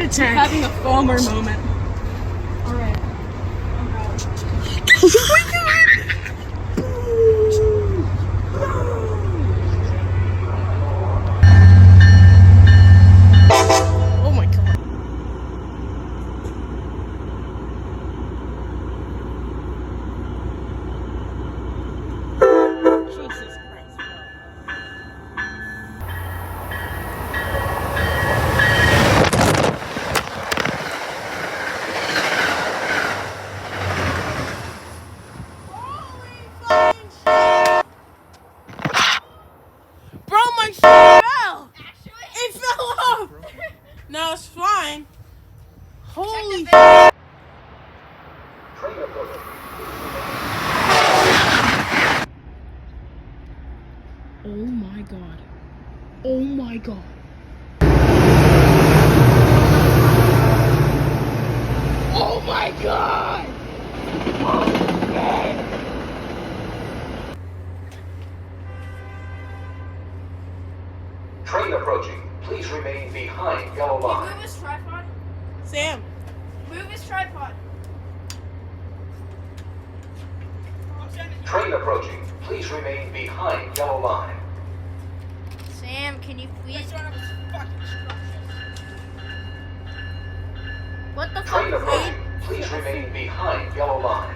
attack. Having a foamer moment. Alright. Oh my god! Oh my god. Jesus Christ, bro. Bro, my shit fell! It fell off! No, it's fine. Holy shit. Oh my god. Oh my god. Oh my god! Train approaching. Please remain behind yellow line. Move his tripod. Sam. Move his tripod. Train approaching. Please remain behind yellow line. Sam, can you please? What the Train fuck? approaching. Please remain behind yellow line.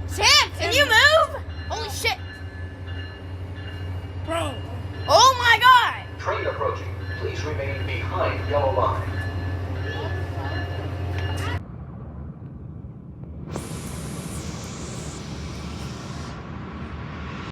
Sam, can you move? Holy shit! Bro. Oh my god! Train approaching. Please remain behind yellow line.